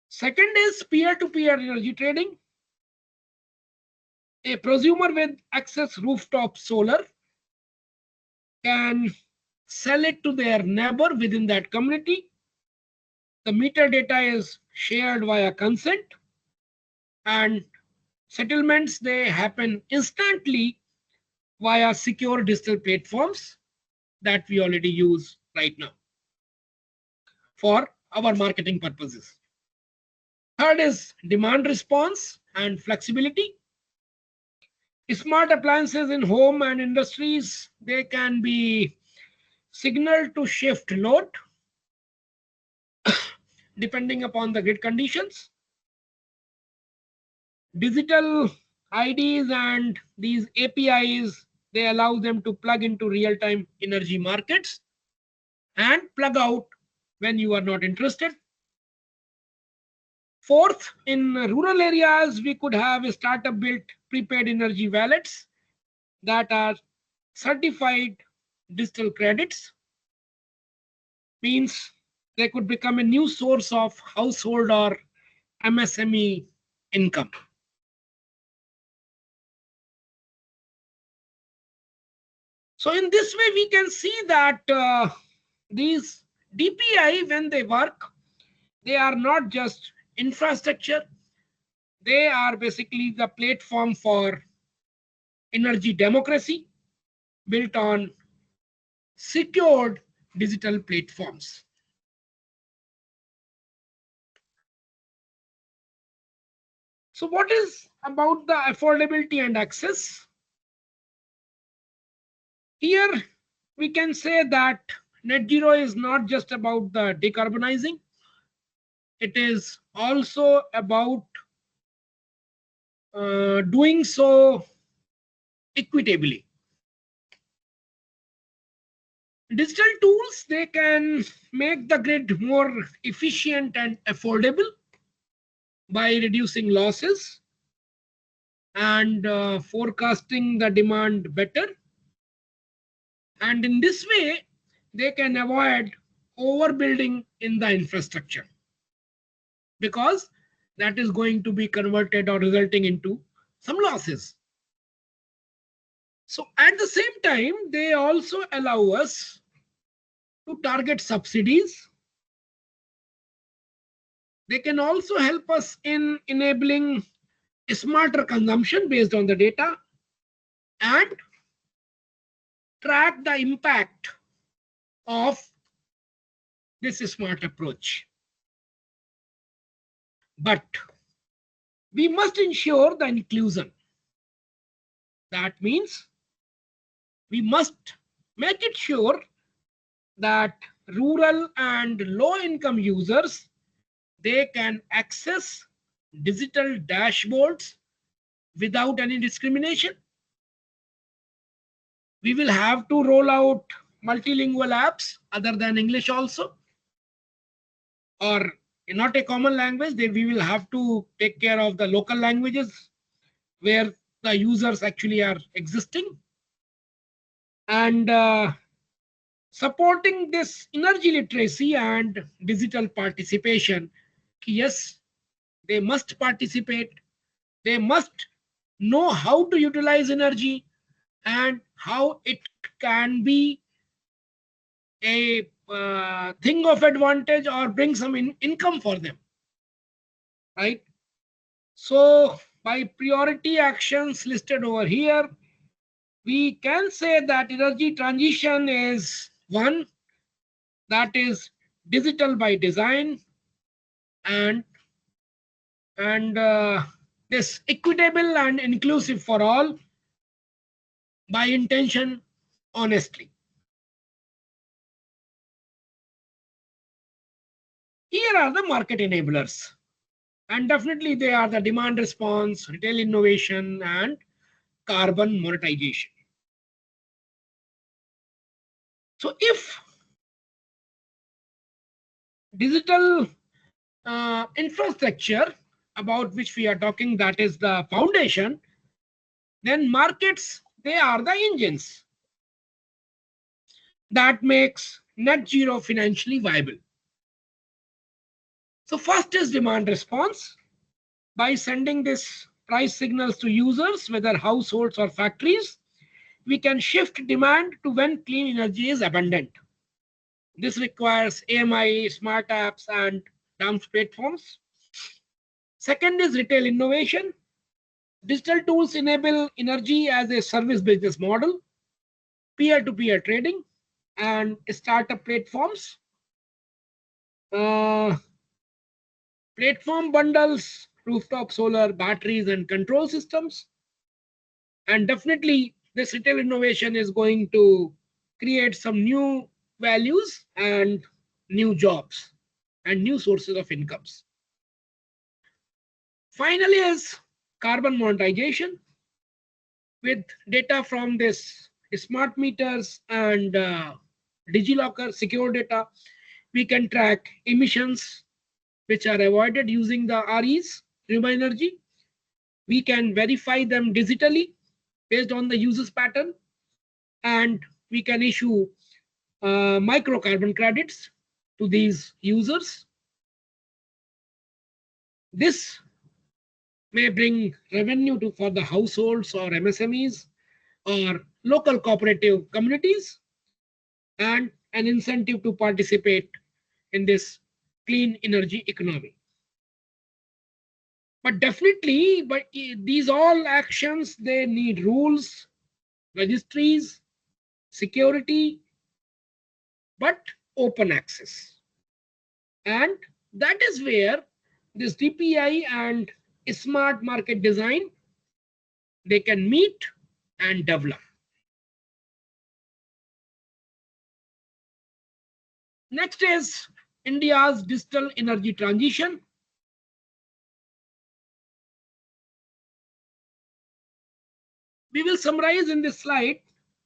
Second is peer-to-peer energy trading. A prosumer with access rooftop solar can sell it to their neighbor within that community. The meter data is shared via consent, and settlements, they happen instantly via secure digital platforms that we already use right now for our marketing purposes. Third is demand response and flexibility. Smart appliances in home and industries, they can be signaled to shift load depending upon the grid conditions. Digital IDs and these APIs, they allow them to plug into real-time energy markets and plug out when you are not interested. Fourth, in rural areas, we could have a startup built prepaid energy wallets that are certified digital credits. Means they could become a new source of household or MSME income. So in this way, we can see that these DPI, when they work, they are not just infrastructure. They are basically the platform for energy democracy built on secured digital platforms. So what is about the affordability and access? Here we can say that net zero is not just about the decarbonizing. It is also about doing so equitably. Digital tools, they can make the grid more efficient and affordable by reducing losses and forecasting the demand better. And in this way, they can avoid overbuilding in the infrastructure, because that is going to be converted or resulting into some losses. So at the same time, they also allow us to target subsidies. They can also help us in enabling smarter consumption based on the data and track the impact of this smart approach. But we must ensure the inclusion. That means we must make it sure that rural and low income users, they can access digital dashboards without any discrimination. We will have to roll out multilingual apps other than English also, or not a common language. We will have to take care of the local languages where the users actually are existing. And supporting this energy literacy and digital participation. Yes, they must participate. They must know how to utilize energy and how it can be a thing of advantage or bring some income for them, right? So by priority actions listed over here, we can say that energy transition is one, that is digital by design, and this equitable and inclusive for all by intention, honestly. Here are the market enablers, and definitely they are the demand response, retail innovation, and carbon monetization. So if digital infrastructure about which we are talking, that is the foundation, then markets, they are the engines that makes net zero financially viable. So first is demand response. By sending this price signals to users, whether households or factories, we can shift demand to when clean energy is abundant. This requires AMI, smart apps, and DAMS platforms. Second is retail innovation. Digital tools enable energy as a service business model, peer-to-peer trading, and startup platforms. Platform bundles, rooftop solar, batteries, and control systems. And definitely, this retail innovation is going to create some new values and new jobs and new sources of incomes. Finally is carbon monetization. With data from this smart meters and DigiLocker secure data, we can track emissions which are avoided using the REs, renewable energy. We can verify them digitally based on the user's pattern, and we can issue microcarbon credits to these users. This may bring revenue for the households or MSMEs or local cooperative communities, and an incentive to participate in this clean energy economy. But definitely, these all actions, they need rules, registries, security, but open access. And that is where this DPI and smart market design, they can meet and develop. Next is India's digital energy transition. We will summarize in this slide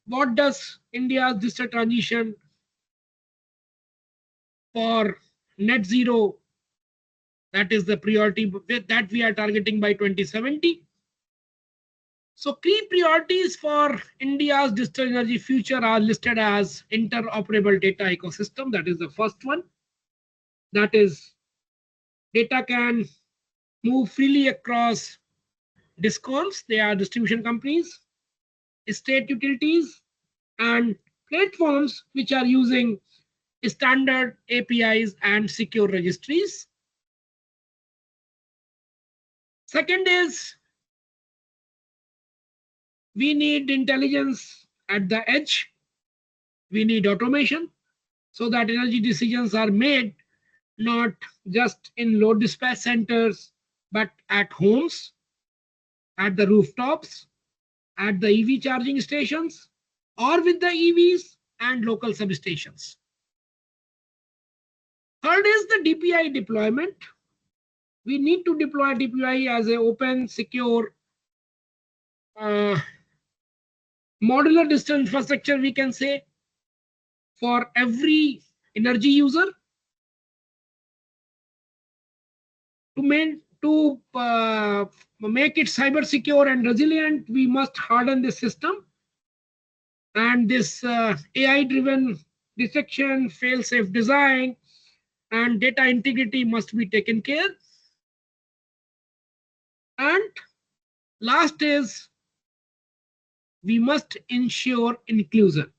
what does India's digital transition for net zero, that is the priority that we are targeting by 2070. So key priorities for India's digital energy future are listed as interoperable data ecosystem. That is the first one. That is, data can move freely across DISCOMs, they are distribution companies, state utilities, and platforms which are using standard APIs and secure registries. Second is, we need intelligence at the edge. We need automation so that energy decisions are made not just in load dispatch centers, but at homes, at the rooftops, at the EV charging stations, or with the EVs and local substations. Third is the DPI deployment. We need to deploy DPI as an open, secure, modular digital infrastructure, we can say, for every energy user. To make it cyber secure and resilient, we must harden the system. And this AI-driven detection, fail-safe design, and data integrity must be taken care. And last is, we must ensure inclusion.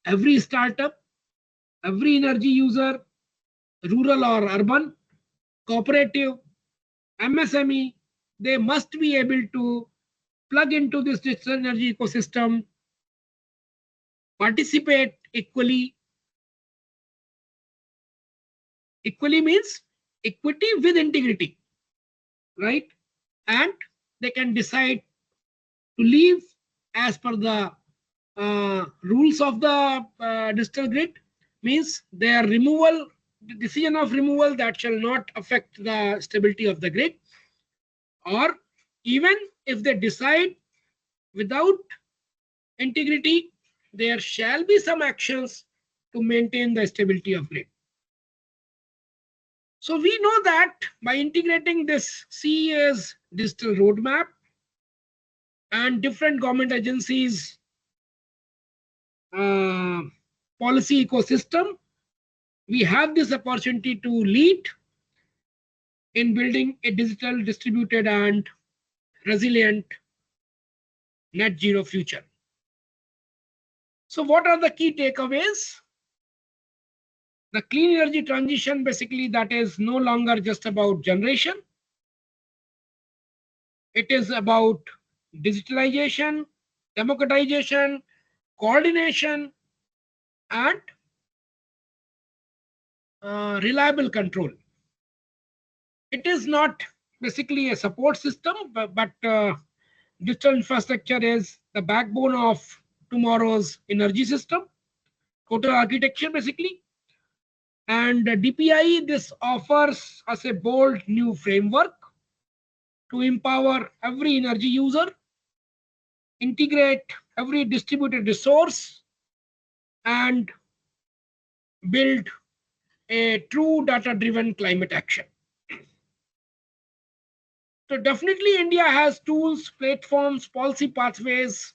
Every startup, every energy user, rural or urban, cooperative, MSME, they must be able to plug into this digital energy ecosystem, participate equally. Equally means equity with integrity, right? And they can decide to leave as per the rules of the digital grid, means their removal, the decision of removal that shall not affect the stability of the grid, or even if they decide without integrity, there shall be some actions to maintain the stability of grid. So we know that by integrating this CEA's digital roadmap and different government agencies policy ecosystem, we have this opportunity to lead in building a digital, distributed, and resilient net zero future. So what are the key takeaways? The clean energy transition, basically, that is no longer just about generation. It is about digitalization, democratization, coordination, and reliable control. It is not basically a support system, but digital infrastructure is the backbone of tomorrow's energy system, total architecture basically. And DPI, this offers us a bold new framework to empower every energy user, integrate every distributed resource, and build a true data-driven climate action. So definitely India has tools, platforms, policy pathways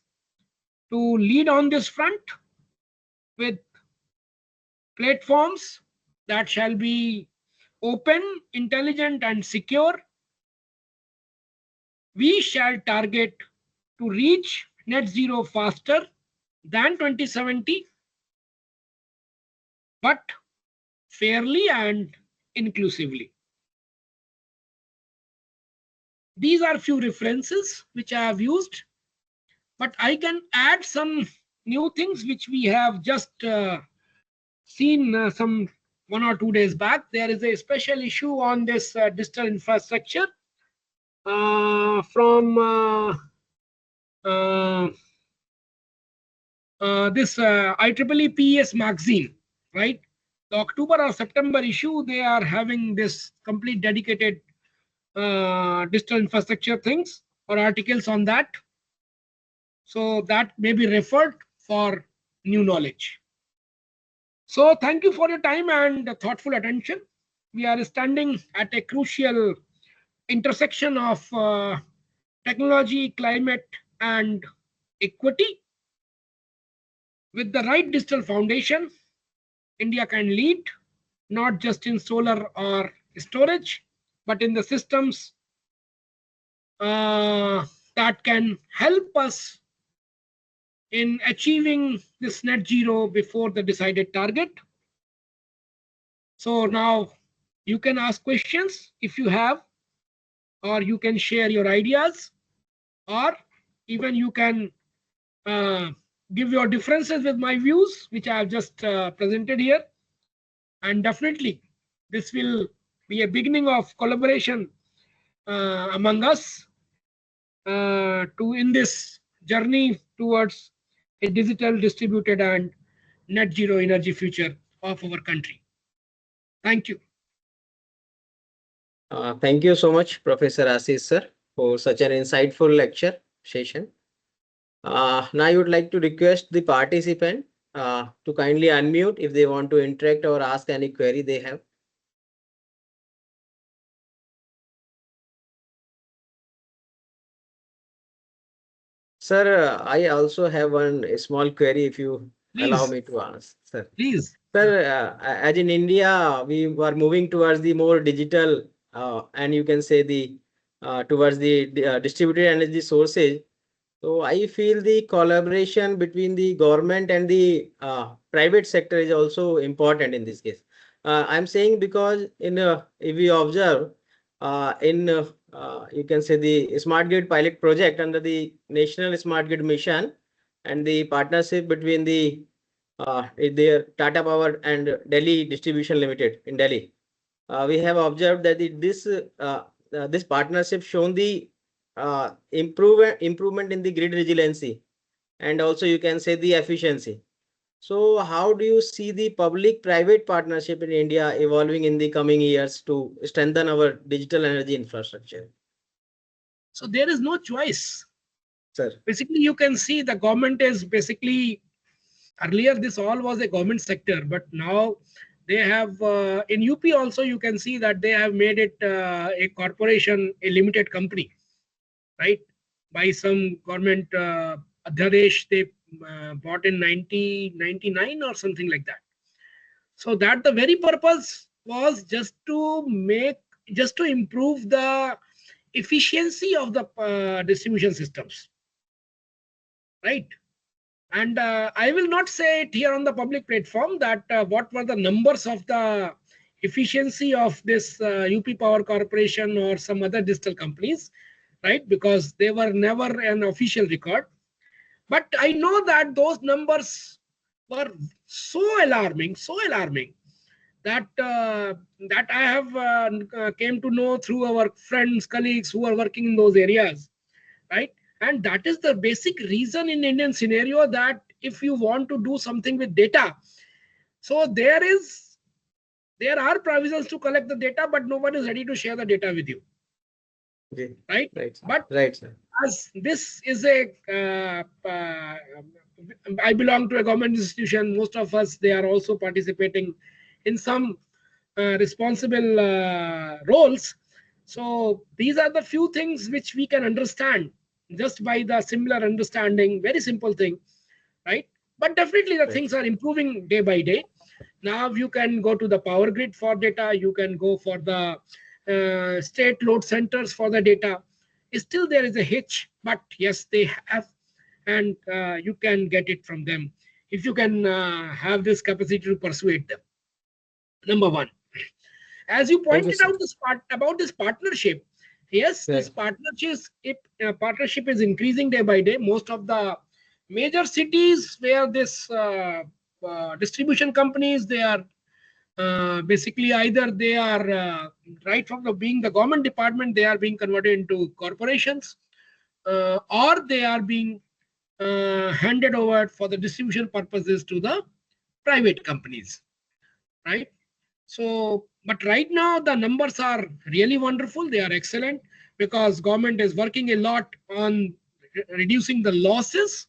to lead on this front, with platforms that shall be open, intelligent, and secure. We shall target to reach net zero faster than 2070, but fairly and inclusively. These are few references which I have used, but I can add some new things which we have just seen some 1 or 2 days back. There is a special issue on this digital infrastructure from this IEEE PES magazine, right? The October or September issue, they are having this complete dedicated digital infrastructure things or articles on that. So that may be referred for new knowledge. So thank you for your time and thoughtful attention. We are standing at a crucial intersection of technology, climate, and equity. With the right digital foundation, India can lead, not just in solar or storage, but in the systems that can help us in achieving this net zero before the decided target. So now you can ask questions if you have, or you can share your ideas, or even you can give your differences with my views, which I have just presented here. And definitely, this will be a beginning of collaboration among us in this journey towards a digital, distributed, and net zero energy future of our country. Thank you. Thank you so much, Professor Ashish sir, for such an insightful lecture session. Now I would like to request the participant to kindly unmute if they want to interact or ask any query they have. Sir, I also have one small query if you allow Please. me to ask, sir. Please. Sir, as in India, we were moving towards the more digital and you can say the towards the distributed energy sources. So I feel the collaboration between the government and the private sector is also important in this case. I'm saying because in if we observe in you can say the smart grid pilot project under the National Smart Grid Mission and the partnership between the their Tata Power and Delhi Distribution Limited in Delhi. We have observed that this partnership shown the improvement in the grid resiliency and also you can say the efficiency. So how do you see the public-private partnership in India evolving in the coming years to strengthen our digital energy infrastructure? So there is no choice. Sir. Basically, you can see the government is basically, earlier this all was a government sector, but now they have in UP also you can see that they have made it a corporation, a limited company, right? By some government Adhyadesh they bought in 1999 or something like that. So that the very purpose was just to improve the efficiency of the distribution systems, right? And I will not say it here on the public platform that what were the numbers of the efficiency of this UP Power Corporation or some other digital companies, right? Because they were never an official record. But I know that those numbers were so alarming that that I have came to know through our friends, colleagues who are working in those areas, right? And that is the basic reason in Indian scenario that if you want to do something with data, so there are provisions to collect the data, but no one is ready to share the data with you. Okay. Right? Right. But right, sir. As this is a, I belong to a government institution, most of us, they are also participating in some responsible roles. So these are the few things which we can understand just by the similar understanding, very simple thing, right? But definitely the things are improving day by day. Now you can go to the power grid for data, you can go for the state load centers for the data. Still there is a hitch, but yes, they have, and you can get it from them if you can have this capacity to persuade them. Number one. As you pointed out about this partnership, yes, this partnership is increasing day by day. Most of the major cities where this distribution companies, they are basically either they are right from being the government department, they are being converted into corporations, or they are being handed over for the distribution purposes to the private companies, right? So, but right now the numbers are really wonderful. They are excellent because government is working a lot on reducing the losses,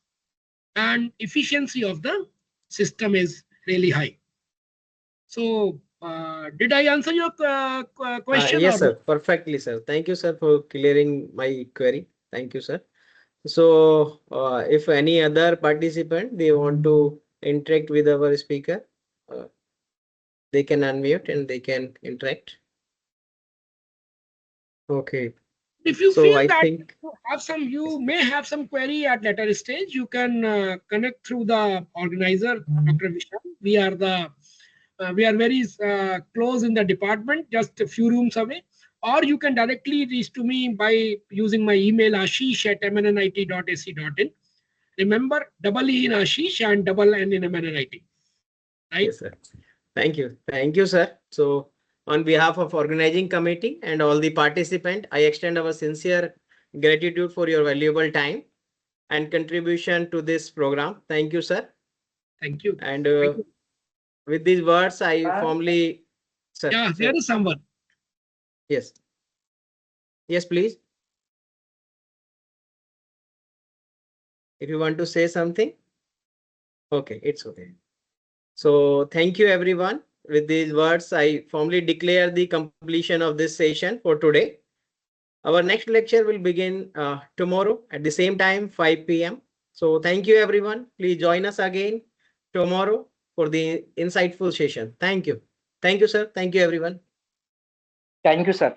and efficiency of the system is really high. So, did I answer your question? Yes, sir. Perfectly, sir. Thank you, sir, for clearing my query. Thank you, sir. So, if any other participant, they want to interact with our speaker, they can unmute and they can interact. Okay. If you So feel I that think you may have some query at later stage, you can connect through the organizer, Dr. Vishal. We are very close in the department, just a few rooms away. Or you can directly reach to me by using my email ashish@mnnit.ac.in. Remember, double E in Ashish and double N in MNNIT. Right? yes, sir. Thank you. Thank you, sir. So on behalf of organizing committee and all the participants, I extend our sincere gratitude for your valuable time. and contribution to this program. Thank you, sir. Thank you. And Thank you. with these words, I formally. Sir, Yeah, sir. there is someone. Yes. Yes, please. If you want to say something. Okay, it's okay. So thank you, everyone. With these words, I formally declare the completion of this session for today. Our next lecture will begin tomorrow at the same time, 5 p.m. So thank you, everyone. Please join us again tomorrow for the insightful session. Thank you. Thank you, sir. Thank you, everyone. Thank you, sir.